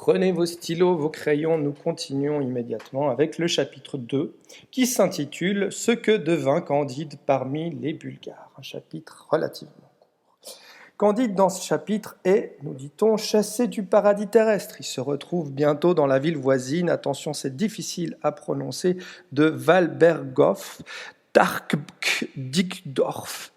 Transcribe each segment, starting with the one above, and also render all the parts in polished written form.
Prenez vos stylos, vos crayons, nous continuons immédiatement avec le chapitre 2 qui s'intitule « Ce que devint Candide parmi les Bulgares », un chapitre relativement court. Candide dans ce chapitre est, nous dit-on, chassé du paradis terrestre. Il se retrouve bientôt dans la ville voisine, attention c'est difficile à prononcer, de Walberghof, Tarkdikdorf,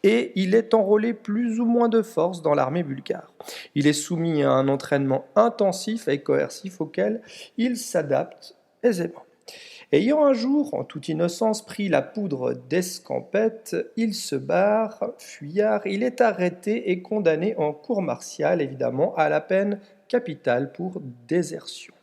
et il est enrôlé plus ou moins de force dans l'armée bulgare. Il est soumis à un entraînement intensif et coercif auquel il s'adapte aisément. Ayant un jour, en toute innocence, pris la poudre d'escampette, il se barre, fuyard, il est arrêté et condamné en cour martiale, évidemment, à la peine capitale pour désertion.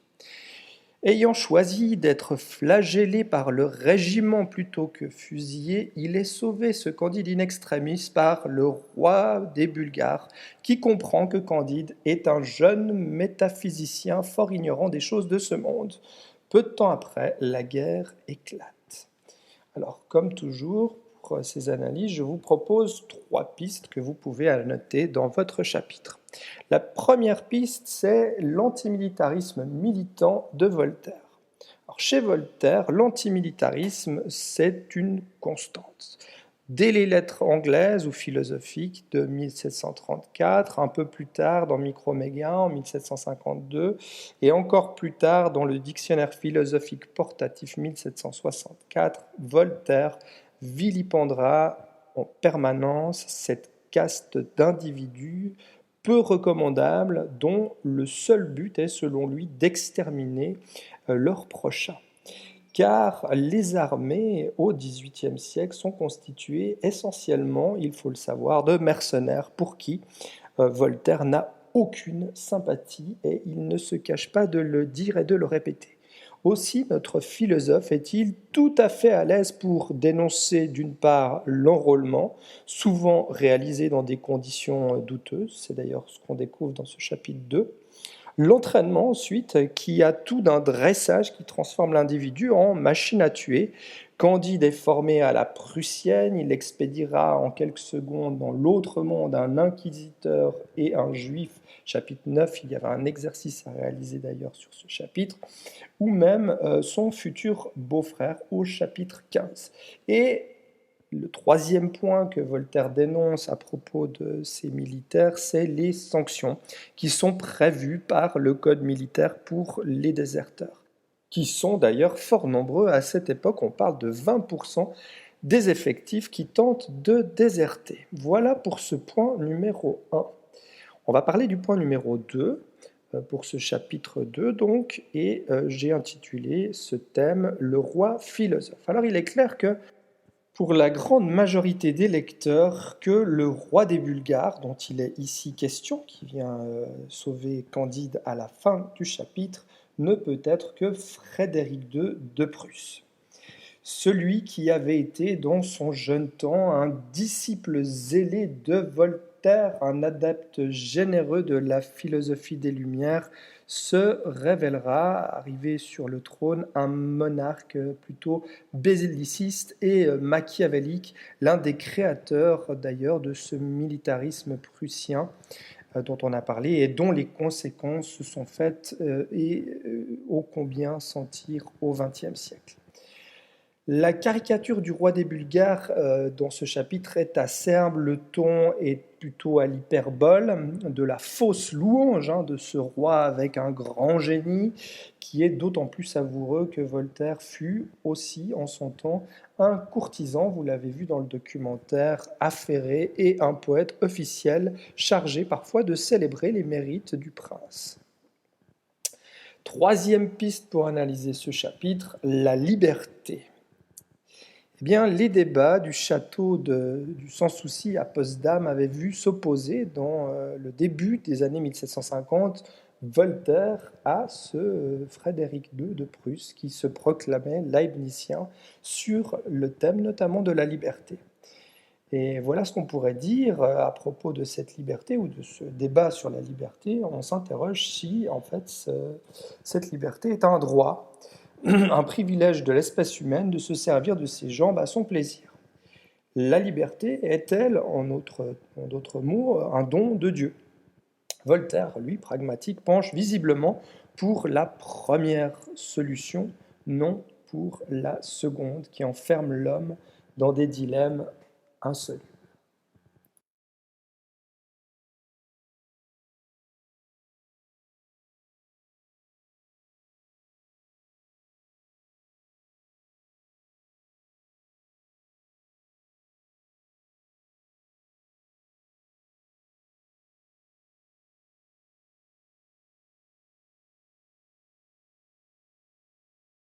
Ayant choisi d'être flagellé par le régiment plutôt que fusillé, il est sauvé, ce Candide in extremis, par le roi des Bulgares, qui comprend que Candide est un jeune métaphysicien fort ignorant des choses de ce monde. Peu de temps après, la guerre éclate. Alors, comme toujours, pour ces analyses, je vous propose 3 pistes que vous pouvez annoter dans votre chapitre. La première piste, c'est l'antimilitarisme militant de Voltaire. Alors, chez Voltaire, l'antimilitarisme, c'est une constante. Dès les lettres anglaises ou philosophiques de 1734, un peu plus tard dans Microméga en 1752, et encore plus tard dans le Dictionnaire philosophique portatif 1764, Voltaire vilipendera en permanence cette caste d'individus peu recommandables dont le seul but est, selon lui, d'exterminer leur prochain. Car les armées au XVIIIe siècle sont constituées essentiellement, il faut le savoir, de mercenaires pour qui Voltaire n'a aucune sympathie et il ne se cache pas de le dire et de le répéter. Aussi, notre philosophe est-il tout à fait à l'aise pour dénoncer d'une part l'enrôlement, souvent réalisé dans des conditions douteuses, c'est d'ailleurs ce qu'on découvre dans ce chapitre 2, l'entraînement ensuite, qui a tout d'un dressage qui transforme l'individu en machine à tuer. Candide est formé à la prussienne, il expédiera en quelques secondes dans l'autre monde un inquisiteur et un juif. Chapitre 9, il y avait un exercice à réaliser d'ailleurs sur ce chapitre, ou même son futur beau-frère au chapitre 15. Et le troisième point que Voltaire dénonce à propos de ces militaires, c'est les sanctions qui sont prévues par le code militaire pour les déserteurs, qui sont d'ailleurs fort nombreux. À cette époque, on parle de 20% des effectifs qui tentent de déserter. Voilà pour ce point numéro 1. On va parler du point numéro 2, pour ce chapitre 2 donc, et j'ai intitulé ce thème « Le roi philosophe ». Alors il est clair que pour la grande majorité des lecteurs, que le roi des Bulgares, dont il est ici question, qui vient sauver Candide à la fin du chapitre, ne peut être que Frédéric II de Prusse. Celui qui avait été dans son jeune temps un disciple zélé de Voltaire, un adepte généreux de la philosophie des Lumières, se révélera, arrivé sur le trône, un monarque plutôt belliciste et machiavélique, l'un des créateurs d'ailleurs de ce militarisme prussien dont on a parlé et dont les conséquences se sont faites ô combien sentir au XXe siècle. La caricature du roi des Bulgares dans ce chapitre est acerbe, le ton est plutôt à l'hyperbole, de la fausse louange de ce roi avec un grand génie, qui est d'autant plus savoureux que Voltaire fut aussi en son temps un courtisan, vous l'avez vu dans le documentaire, affairé et un poète officiel chargé parfois de célébrer les mérites du prince. Troisième piste pour analyser ce chapitre, la liberté. Eh bien, les débats du château du Sans Souci à Potsdam avaient vu s'opposer dans le début des années 1750 Voltaire à ce Frédéric II de Prusse qui se proclamait leibnizien sur le thème notamment de la liberté. Et voilà ce qu'on pourrait dire à propos de cette liberté ou de ce débat sur la liberté. On s'interroge si en fait cette liberté est un droit, un privilège de l'espèce humaine de se servir de ses jambes à son plaisir. La liberté est-elle, en d'autres mots, un don de Dieu ? Voltaire, lui, pragmatique, penche visiblement pour la première solution, non pour la seconde, qui enferme l'homme dans des dilemmes insolubles.